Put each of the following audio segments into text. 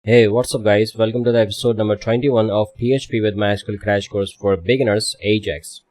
Hey, what's up guys, welcome to the episode number 21 of PHP with MySQL Crash Course for Beginners, AJAX.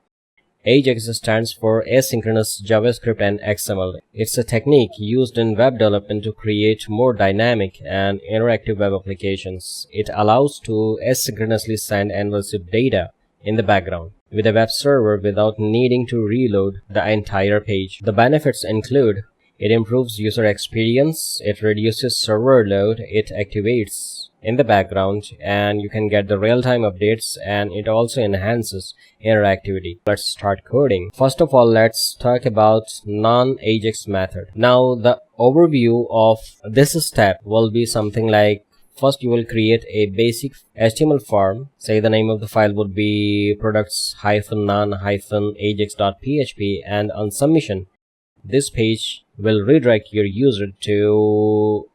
AJAX stands for Asynchronous JavaScript and XML. It's a technique used in web development to create more dynamic and interactive web applications. It allows to asynchronously send and receive data in the background with a web server without needing to reload the entire page. The benefits include: it improves user experience, it reduces server load, it activates in the background, and you can get the real-time updates, and it also enhances interactivity. Let's start coding. First of all, let's talk about non-AJAX method. Now, the overview of this step will be something like: first, you will create a basic HTML form. Say the name of the file would be products-non-ajax.php, and on submission, this page will redirect your user to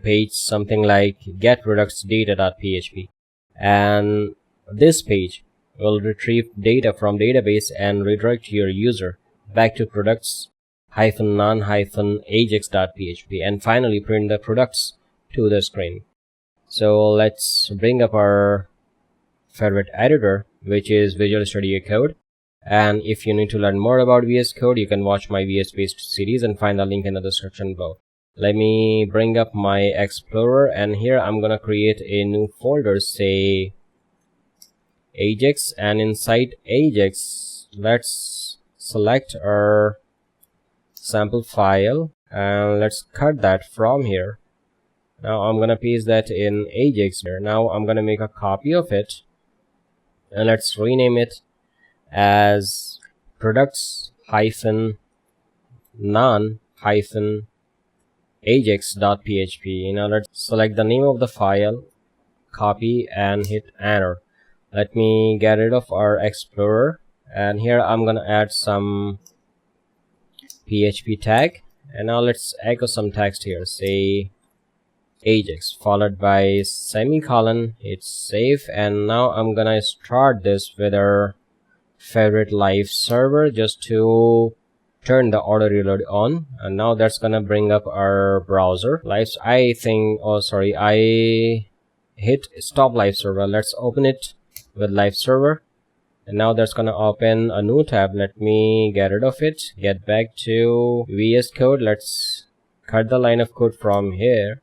page something like getProductsData.php, and this page will retrieve data from database and redirect your user back to products-non-ajax.php, and finally print the products to the screen. So let's bring up our favorite editor, which is Visual Studio Code. And if you need to learn more about VS Code, you can watch my VS based series and find the link in the description below. Let me bring up my Explorer, and here I'm gonna create a new folder, say AJAX, and inside AJAX, let's select our sample file and let's cut that from here. Now I'm gonna paste that in AJAX here. Now I'm gonna make a copy of it, and let's rename it as products-non-ajax.php. Now let's select the name of the file, copy, and hit enter. Let me get rid of our Explorer, and here I'm gonna add some PHP tag, and now let's echo some text here, say AJAX followed by semicolon. Hit save, and now I'm gonna start this with our favorite live server just to turn the auto reload on, and now that's gonna bring up our browser. I hit stop live server. Let's open it with live server, and now that's gonna open a new tab. Let me get rid of it, get back to VS Code. Let's cut the line of code from here,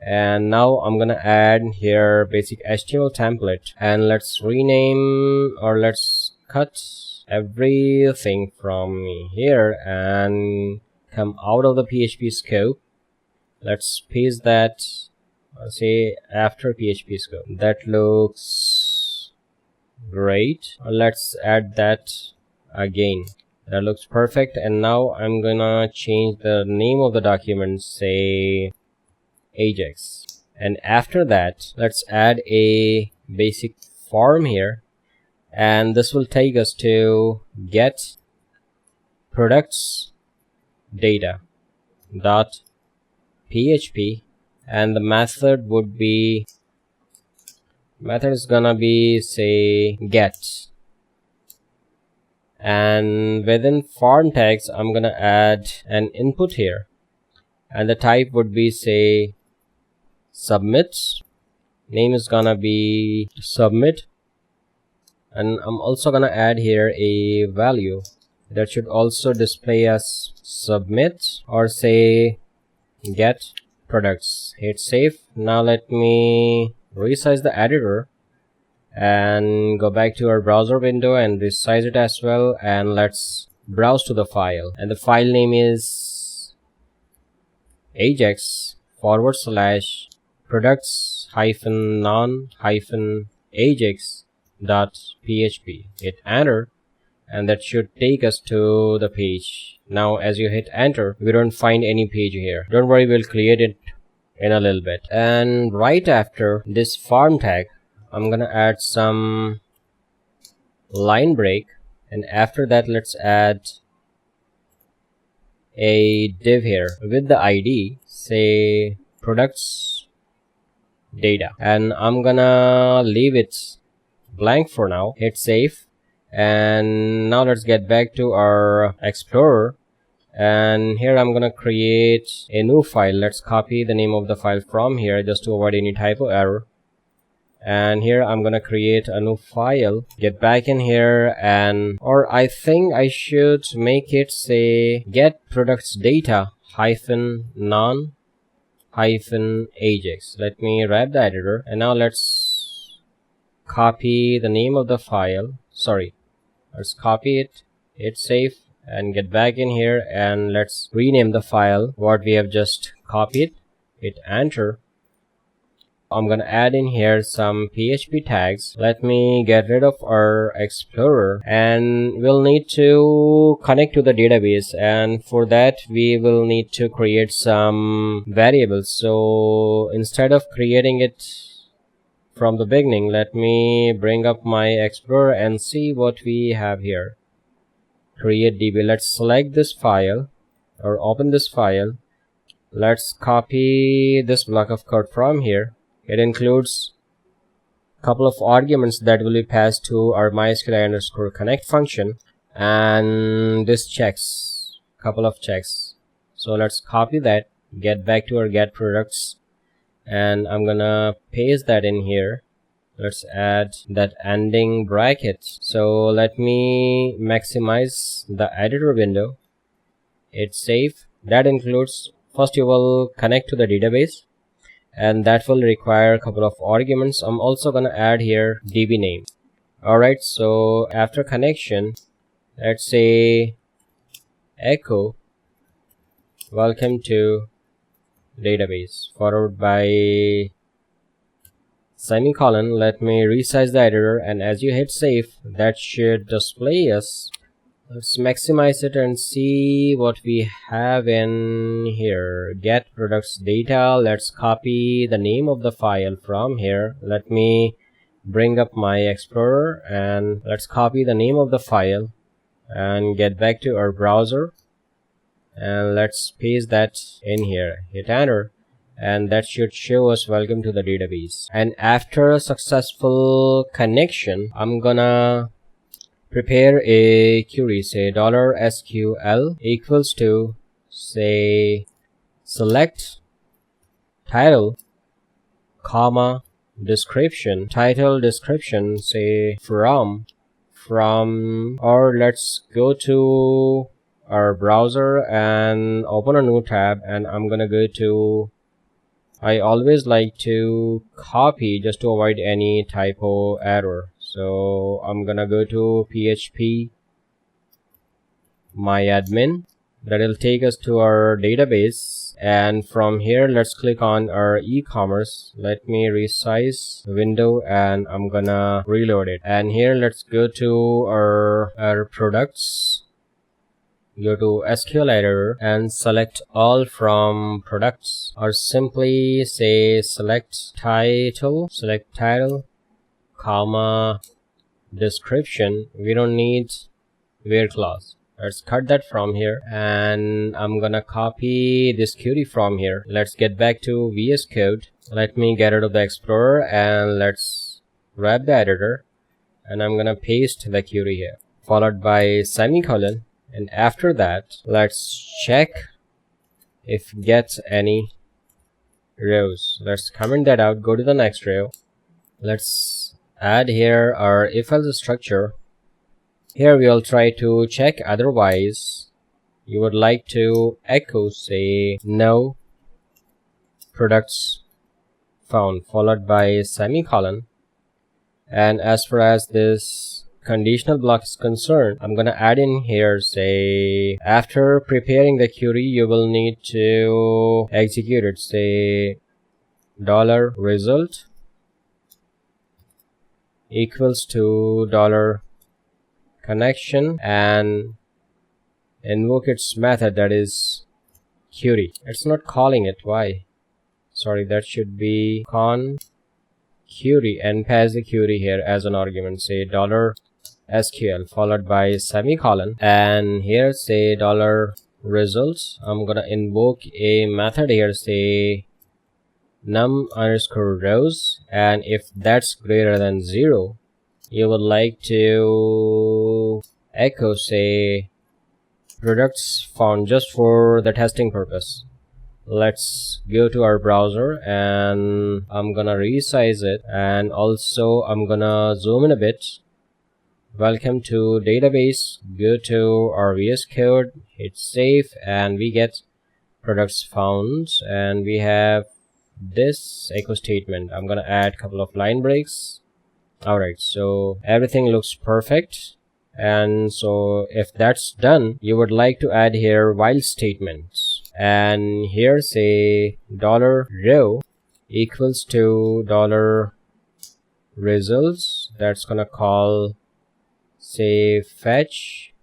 and now I'm gonna add here basic HTML template, and let's rename, or let's cut everything from here and come out of the PHP scope. Let's paste that, say after PHP scope. That looks great. Let's add that again. That looks perfect. And now I'm gonna change the name of the document, say AJAX, and after that let's add a basic form here, and this will take us to get products data.php, and the method is gonna be say get, and within form tags I'm gonna add an input here, and the type would be say submit. Name is gonna be submit, and I'm also gonna add here a value that should also display as submit, or say get products. Hit save. Now let me resize the editor and go back to our browser window and resize it as well, and let's browse to the file, and the file name is AJAX-non-ajax.php. Hit enter, and that should take us to the page. Now as you hit enter, we don't find any page here. Don't worry, we'll create it in a little bit. And right after this form tag, I'm gonna add some line break, and after that let's add a div here with the ID, say products data, and I'm gonna leave it blank for now. Hit save, and now let's get back to our Explorer, and here I'm gonna create a new file. Let's copy the name of the file from here just to avoid any typo error. And here I'm gonna create a new file, get back in here, and or I think I should make it say get products data -non -ajax. Let me wrap the editor, and now let's copy the name of the file. Let's copy it, hit save, and get back in here, and let's rename the file what we have just copied. Hit enter. I'm gonna add in here some PHP tags. Let me get rid of our Explorer, and we'll need to connect to the database, and for that we will need to create some variables. So instead of creating it from the beginning, let me bring up my Explorer and see what we have here. Create DB. Let's select this file or open this file. Let's copy this block of code from here. It includes a couple of arguments that will be passed to our MySQL_connect function, and this checks, couple of checks. So let's copy that, get back to our get products, and I'm gonna paste that in here. Let's add that ending bracket. So let me maximize the editor window. Hit save. That includes, first you will connect to the database, and that will require a couple of arguments. I'm also gonna add here DB name. Alright, so after connection, let's say echo welcome to database, followed by semicolon. Let me resize the editor, and as you hit save, that should display us. Let's maximize it and see what we have in here. Get products data. Let's copy the name of the file from here. Let me bring up my Explorer, and let's copy the name of the file and get back to our browser, and let's paste that in here. Hit enter, and that should show us welcome to the database. And after a successful connection, I'm gonna prepare a query, say $SQL equals to, say, select title, comma, description, title description, say from, or let's go to our browser and open a new tab, and I'm gonna go to, I always like to copy just to avoid any typo error. So I'm gonna go to PHP myadmin. That'll take us to our database, and from here let's click on our e-commerce. Let me resize the window, and I'm gonna reload it. And here let's go to our products, go to SQL editor and select all from products, or simply say select title, comma, description. We don't need where clause. Let's cut that from here, and I'm gonna copy this query from here. Let's get back to VS Code. Let me get rid of the Explorer, and let's wrap the editor, and I'm gonna paste the query here, followed by semicolon. And after that, let's check if get any rows. Let's comment that out, go to the next row. Let's add here our if-else structure. Here we'll try to check, otherwise you would like to echo, say, no products found, followed by semicolon. And as far as this conditional block is concerned, I'm gonna add in here, say, after preparing the query, you will need to execute it, say $result equals to $connection, and invoke its method, that is query. It's not calling it, why? Sorry, that should be con query, and pass the query here as an argument, say $SQL followed by semicolon, and here say $results. I'm gonna invoke a method here, say num_rows, and if that's greater than 0, you would like to echo, say products found just for the testing purpose. Let's go to our browser and I'm gonna resize it, and also I'm gonna zoom in a bit. Welcome to database. Go to our VS Code, hit save, and we get products found, and we have this echo statement. I'm gonna add a couple of line breaks. Alright, so everything looks perfect. And so if that's done, you would like to add here while statements, and here say $row equals to $results. That's gonna call, say, fetch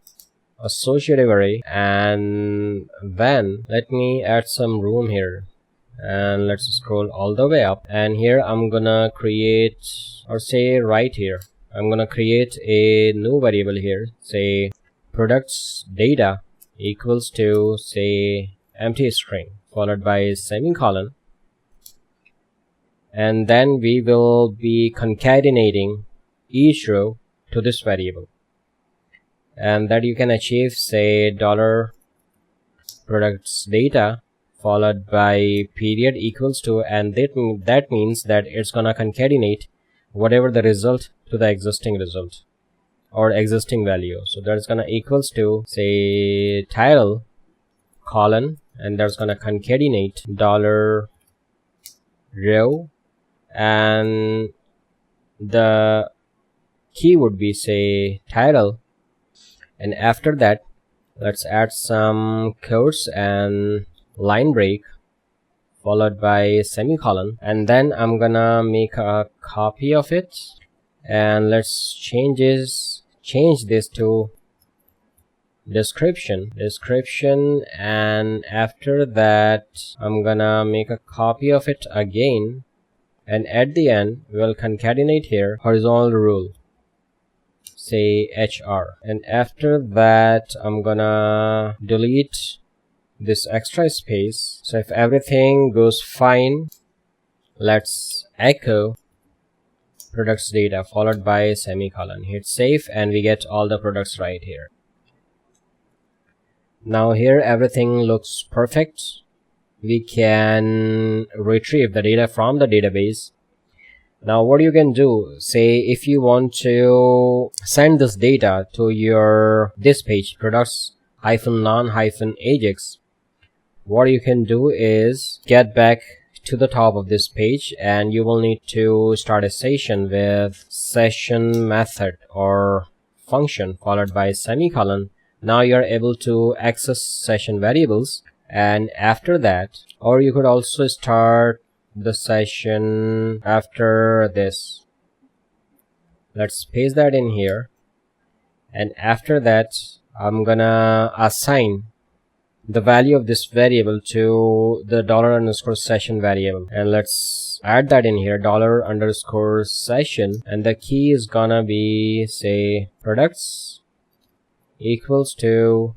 associative array, and then let me add some room here, and let's scroll all the way up, and here I'm gonna create, or say right here, I'm gonna create a new variable here, say products data equals to, say, empty string followed by semicolon, and then we will be concatenating each row to this variable, and that you can achieve, say, $products data followed by period equals to, and that means that it's gonna concatenate whatever the result to the existing result or existing value. So that's gonna equals to, say, title colon, and that's gonna concatenate $row, and the key would be, say, title, and after that let's add some quotes and line break followed by semicolon, and then I'm gonna make a copy of it, and let's change this to description, and after that I'm gonna make a copy of it again, and at the end we'll concatenate here horizontal rule, say HR, and after that I'm gonna delete this extra space. So if everything goes fine, let's echo products data followed by semicolon, hit save, and we get all the products right here. Now here everything looks perfect. We can retrieve the data from the database. Now what you can do, say if you want to send this data to this page, products-non-AJAX, what you can do is get back to the top of this page, and you will need to start a session with session method or function followed by semicolon. Now you're able to access session variables, and after that, or you could also start the session after this. Let's paste that in here, and after that I'm gonna assign the value of this variable to the $_session variable, and let's add that in here, $_session, and the key is gonna be, say, products equals to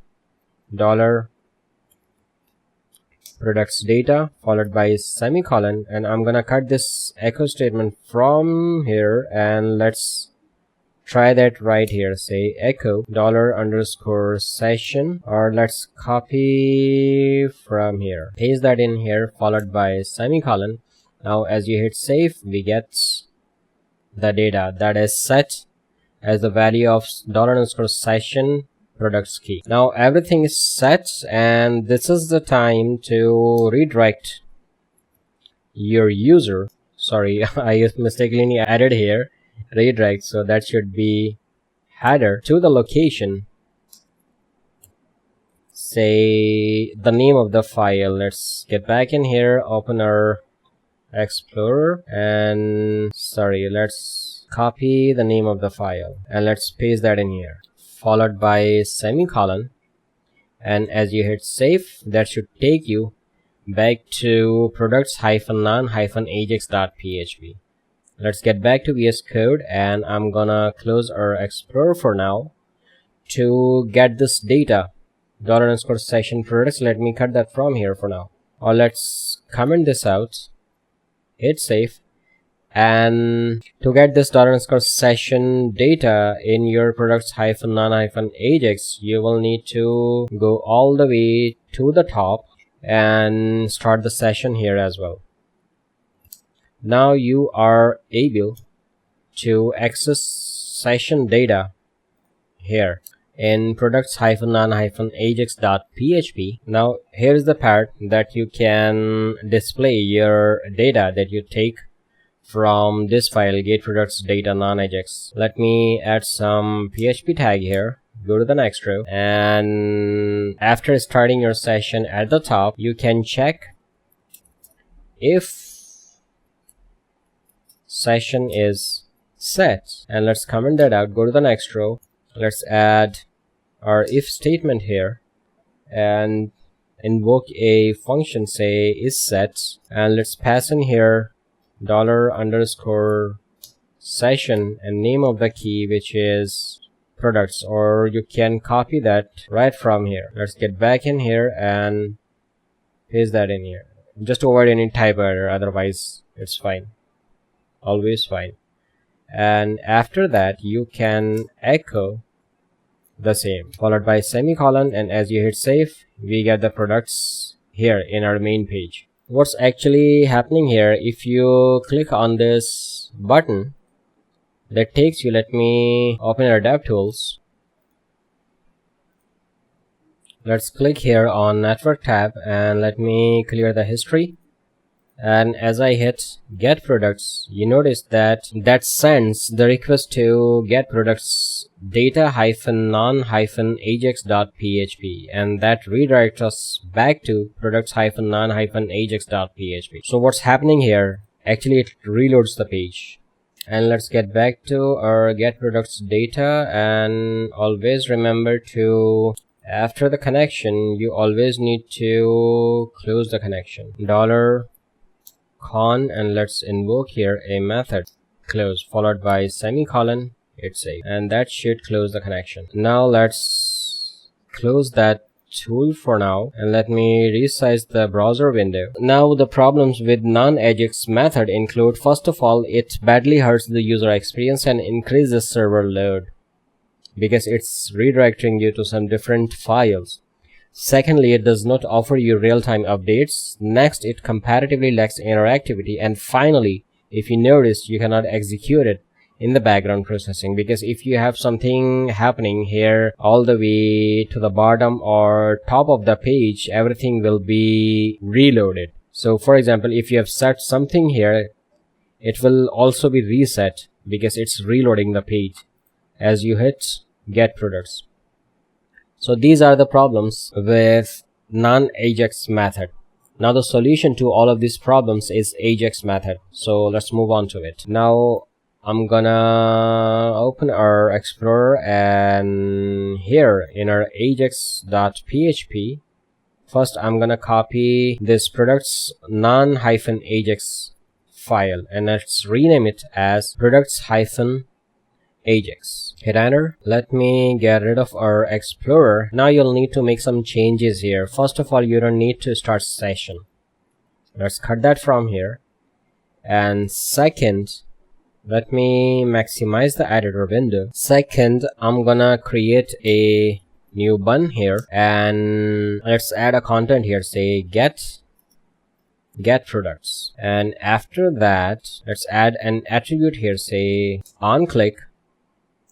$products data followed by semicolon, and I'm gonna cut this echo statement from here, and let's try that right here, say echo $_session, or let's copy from here, paste that in here followed by semicolon. Now as you hit save, we get the data that is set as the value of $_session products key. Now everything is set, and this is the time to redirect your user. Sorry, I mistakenly added here redirect, so that should be header to the location, say the name of the file. Let's get back in here, open our Explorer, and let's copy the name of the file, and let's paste that in here followed by semicolon, and as you hit save, that should take you back to products-non-ajax.php. Let's get back to VS Code, and I'm gonna close our Explorer for now. To get this data, $_session products, let me cut that from here for now. Or let's comment this out, hit save, And to get this $_session data in your products-non-ajax, you will need to go all the way to the top and start the session here as well. Now you are able to access session data here in products-non-ajax.php. Now here's the part that you can display your data that you take from this file, getProductsData_non-ajax. Let me add some PHP tag here. Go to the next row, and after starting your session at the top, you can check if session is set, and let's comment that out. Go to the next row. Let's add our if statement here and invoke a function, say is set, and let's pass in here $_session and name of the key, which is products, or you can copy that right from here. Let's get back in here and paste that in here, just to avoid any typo error. Otherwise it's fine, always fine. And after that you can echo the same, followed by semicolon, and as you hit save, we get the products here in our main page. What's actually happening here, if you click on this button that takes you, let me open our DevTools. Let's click here on Network tab and let me clear the history. And as I hit get products, you notice that sends the request to get products data-non-ajax.php, and that redirects us back to products-non-ajax.php. So what's happening here, actually it reloads the page. And let's get back to our get products data, and always remember to, after the connection, you always need to close the connection. $con, and let's invoke here a method close, followed by semicolon, it's safe, and that should close the connection. Now let's close that tool for now, and let me resize the browser window. Now the problems with non-AJAX method include, first of all, it badly hurts the user experience and increases server load because it's redirecting you to some different files. Secondly, it does not offer you real-time updates. Next, it comparatively lacks interactivity. And finally, if you notice, you cannot execute it in the background processing, because if you have something happening here all the way to the bottom or top of the page, everything will be reloaded. So for example, if you have set something here, it will also be reset because it's reloading the page as you hit get products. So these are the problems with non-AJAX method. Now the solution to all of these problems is AJAX method. So let's move on to it. Now I'm gonna open our Explorer, and here in our ajax.php, first I'm gonna copy this products non-ajax file, and let's rename it as products-ajax. Hit enter. Let me get rid of our Explorer. Now you'll need to make some changes here. First of all, you don't need to start session. Let's cut that from here. And second, let me maximize the editor window. Second, I'm gonna create a new button here, and let's add a content here, say get products. And after that, let's add an attribute here, say onClick.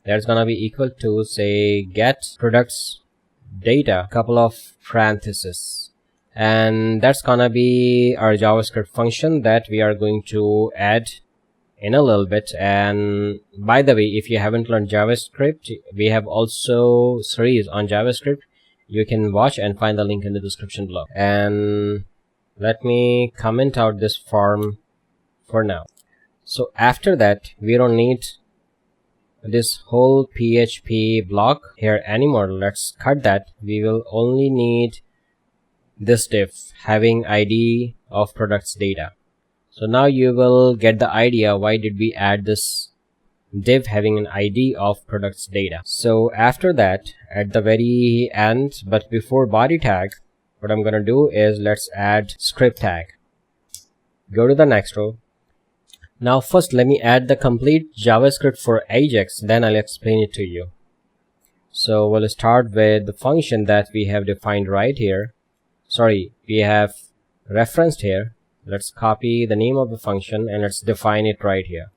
That's gonna be equal to, say, get products data, couple of parentheses, and that's gonna be our JavaScript function that we are going to add in a little bit. And by the way, if you haven't learned JavaScript, we have also series on JavaScript. You can watch and find the link in the description below. And let me comment out this form for now. So after that, we don't need this whole PHP block here anymore. Let's cut that. We will only need this div having ID of products data. So now you will get the idea why did we add this div having an ID of products data. So after that, at the very end, but before body tag, what I'm gonna do is let's add script tag. Go to the next row. Now first let me add the complete JavaScript for AJAX, then I'll explain it to you. So we'll start with the function that we have defined right here. Sorry, we have referenced here. Let's copy the name of the function and let's define it right here.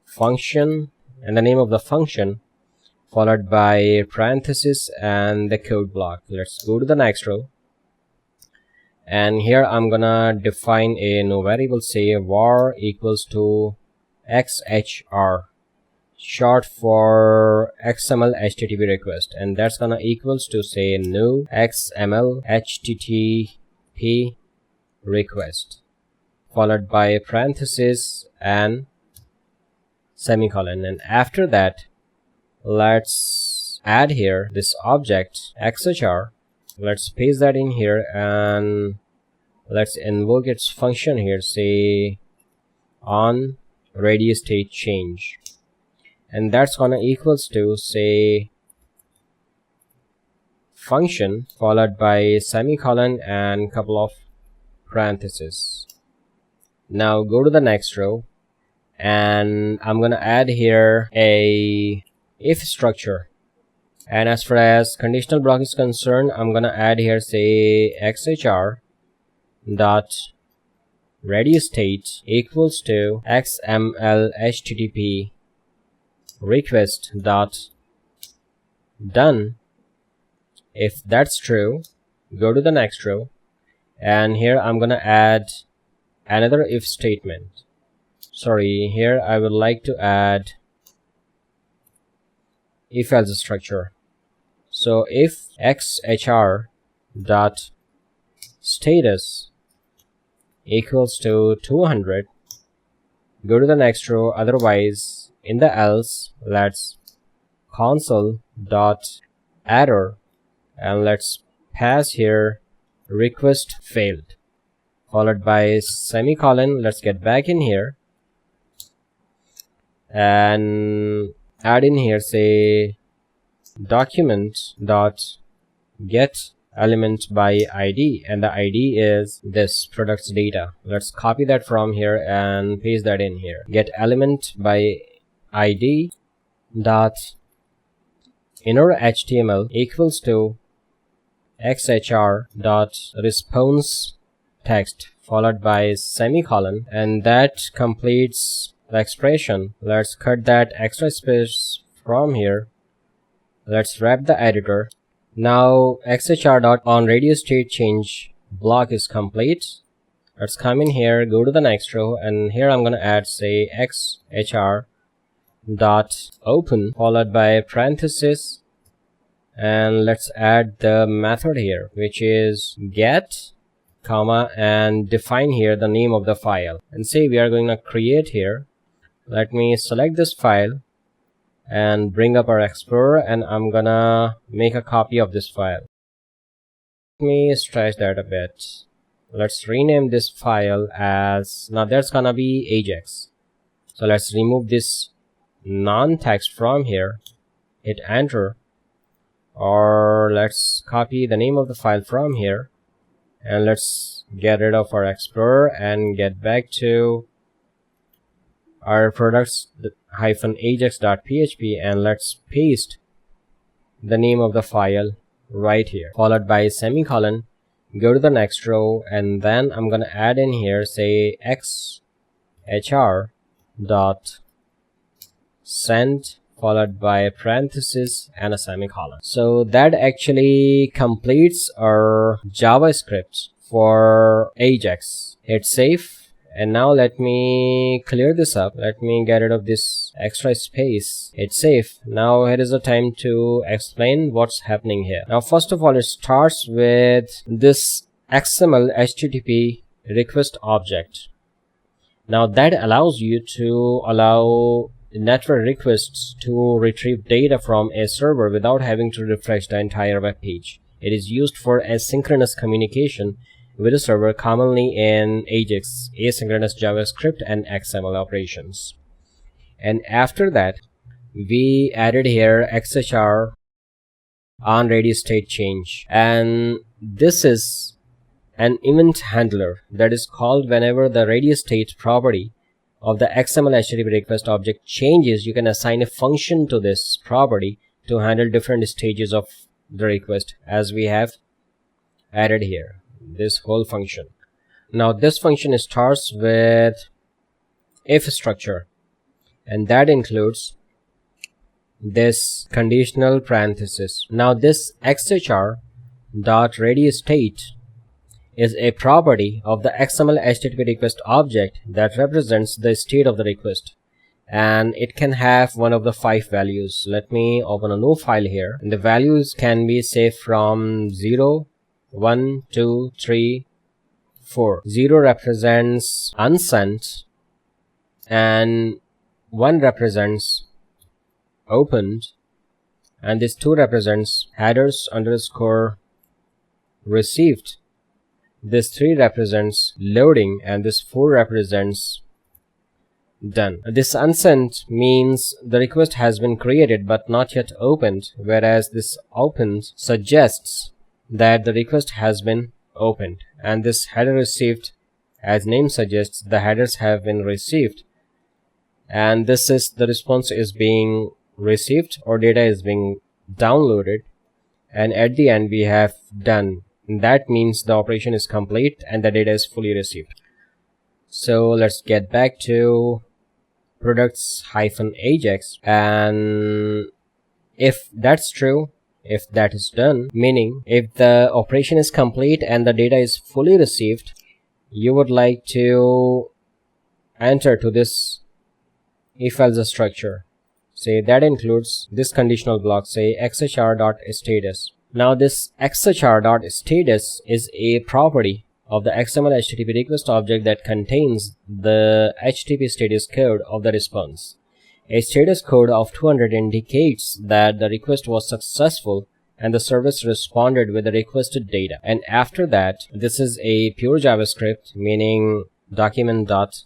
Function and the name of the function followed by parenthesis and the code block. Let's go to the next row. And here I'm gonna define a new variable, say var equals to XHR, short for XMLHttpRequest, and that's gonna equals to say new XMLHttpRequest followed by parenthesis and semicolon. And after that, let's add here this object XHR. Let's paste that in here and let's invoke its function here, say on ready state change, and that's gonna equals to say function followed by semicolon and couple of parentheses. Now go to the next row and I'm gonna add here a if structure, and as far as conditional block is concerned, I'm gonna add here say xhr.readystate equals to XMLHttpRequest.DONE. If that's true, go to the next row and here I'm gonna add another if statement. Sorry, here I would like to add if else structure. So if XHR.STATUS equals to 200, go to the next row. Otherwise, in the else, let's console.error and let's pass here request failed followed by semicolon. Let's get back in here and add in here say document dot get element by id, and the id is this product's data. Let's copy that from here and paste that in here. Get element by id dot inner html equals to xhr.responseText followed by semicolon, and that completes the expression. Let's cut that extra space from here. Let's wrap the editor. Now xhr.onreadystatechange block is complete. Let's come in here, go to the next row, and here I'm gonna add say xhr.open followed by parenthesis, and let's add the method here which is get comma and define here the name of the file, and say we are going to create here. Let me select this file and bring up our Explorer, and I'm gonna make a copy of this file. Let me stretch that a bit. Let's rename this file as, now that's gonna be AJAX. So let's remove this non-text from here, hit enter, or let's copy the name of the file from here and let's get rid of our Explorer and get back to our products-ajax.php, and let's paste the name of the file right here followed by semicolon. Go to the next row, and then I'm gonna add in here say XHR.send followed by a parenthesis and a semicolon. So that actually completes our JavaScript for AJAX. It's safe. And now let me clear this up. Let me get rid of this extra space. It's safe. Now here is the time to explain what's happening here. Now first of all, it starts with this XML HTTP request object. Now that allows you to allow network requests to retrieve data from a server without having to refresh the entire web page. It is used for asynchronous communication with a server, commonly in AJAX, asynchronous JavaScript and XML operations. And after that, we added here XHR on ready state change, and this is an event handler that is called whenever the ready state property of the XML HTTP request object changes, you can assign a function to this property to handle different stages of the request, as we have added here, this whole function. Now this function starts with if structure, and that includes this conditional parenthesis. Now this XHR.readyState is a property of the XML HTTP request object that represents the state of the request, and it can have one of the 5 values. Let me open a new file here, and the values can be say from 0, 1, 2, 3, 4. 0 represents unsent and 1 represents opened, and this 2 represents headers underscore received. This 3 represents loading, and this 4 represents done. This unsent means the request has been created but not yet opened, whereas this opened suggests that the request has been opened. And this header received, as name suggests, the headers have been received, and this is the response is being received or data is being downloaded, and at the end we have done. That means the operation is complete and the data is fully received. So let's get back to products-ajax, and if that's true, if that is done, meaning if the operation is complete and the data is fully received, you would like to enter to this if-else structure. Say that includes this conditional block, say xhr.status. Now this xhr.status is a property of the XML HTTP request object that contains the HTTP status code of the response. A status code of 200 indicates that the request was successful and the service responded with the requested data. And after that, this is a pure JavaScript, meaning document dot.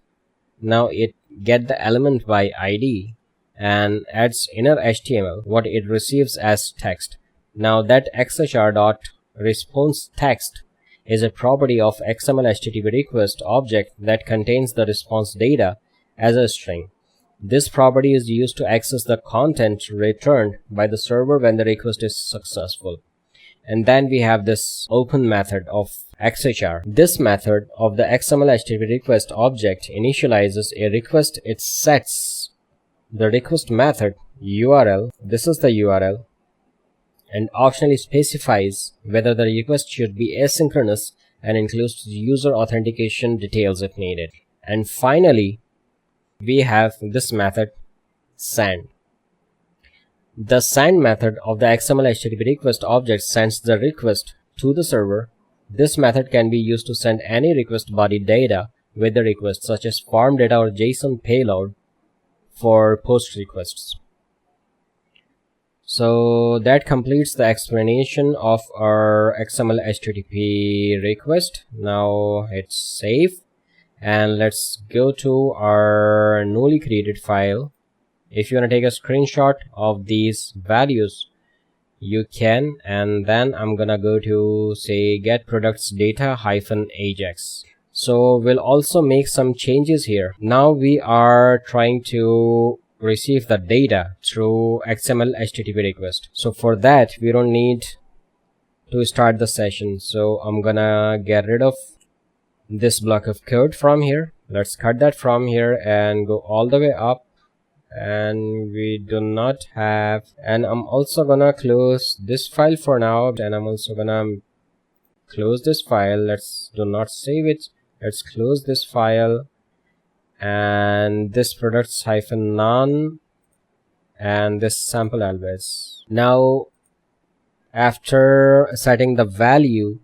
Now it get the element by ID and adds inner HTML, what it receives as text. Now that XHR.responseText is a property of XML HTTP request object that contains the response data as a string. This property is used to access the content returned by the server when the request is successful. And then we have this open method of XHR. This method of the XML HTTP request object initializes a request. It sets the request method URL, this is the URL, and optionally specifies whether the request should be asynchronous and includes user authentication details if needed. And finally, we have this method send. The send method of the XML HTTP request object sends the request to the server. This method can be used to send any request body data with the request, such as form data or JSON payload for post requests. So that completes the explanation of our XML HTTP request. Now it's safe, and let's go to our newly created file. If you want to take a screenshot of these values, you can, and then I'm gonna go to say get products data -ajax. So we'll also make some changes here. Now we are trying to receive the data through XML HTTP request. So for that, we don't need to start the session. So I'm gonna get rid of this block of code from here. Let's cut that from here and go all the way up, and we do not have, and I'm also gonna close this file for now, and I'm also gonna close this file. Let's do not save it. Let's close this file, and this products -none and this sample albs. Now after setting the value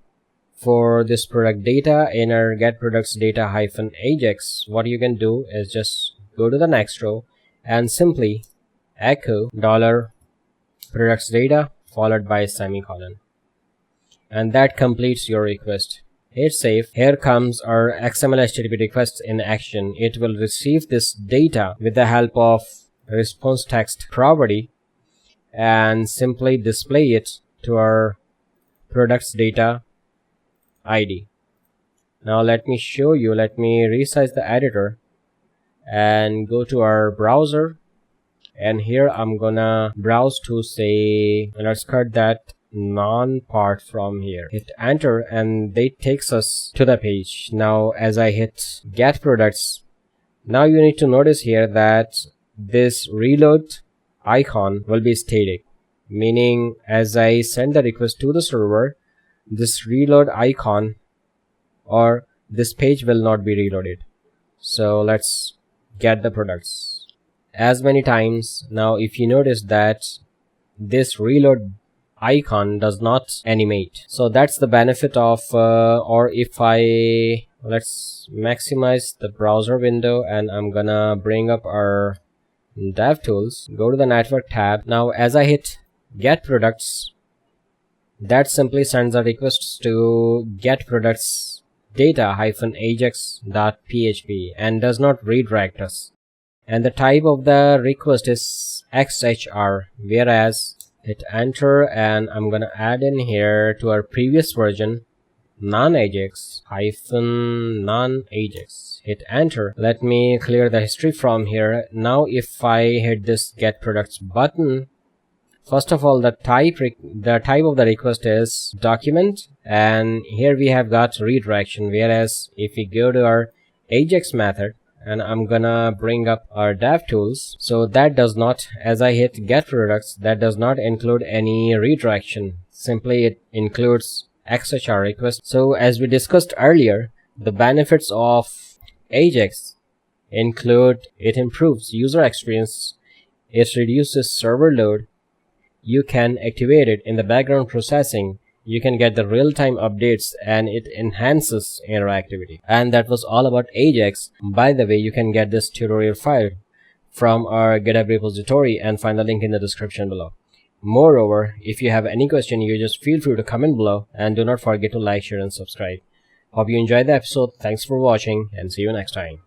for this product data in our get products data -ajax, what you can do is just go to the next row and simply echo $products data followed by a semicolon, and that completes your request. Hit save. Here comes our XML HTTP request in action. It will receive this data with the help of ResponseText property and simply display it to our products data ID. Now let me show you, let me resize the editor, and go to our browser, and here I'm gonna browse to say, let's cut that non part from here, hit enter, and it takes us to the page. Now as I hit get products, now you need to notice here that this reload icon will be static, meaning as I send the request to the server, this reload icon or this page will not be reloaded. So let's get the products as many times. Now if you notice that this reload icon does not animate, so that's the benefit of or if I, let's maximize the browser window, and I'm gonna bring up our DevTools, go to the network tab. Now as I hit get products, that simply sends a request to get products data -ajax.php and does not redirect us, and the type of the request is XHR, whereas hit enter, and I'm gonna add in here to our previous version non-ajax non-ajax, hit enter. Let me clear the history from here. Now if I hit this get products button, first of all the type of the request is document, and here we have got redirection, whereas if we go to our ajax method, and I'm gonna bring up our DevTools, so that does not, as I hit get products, that does not include any redirection, simply it includes XHR request. So as we discussed earlier, the benefits of AJAX include it improves user experience, it reduces server load, you can activate it in the background processing, you can get the real-time updates, and it enhances interactivity. And that was all about AJAX. By the way, you can get this tutorial file from our GitHub repository and find the link in the description below. Moreover, if you have any question, you just feel free to comment below, and do not forget to like, share and subscribe. Hope you enjoyed the episode. Thanks for watching, and see you next time.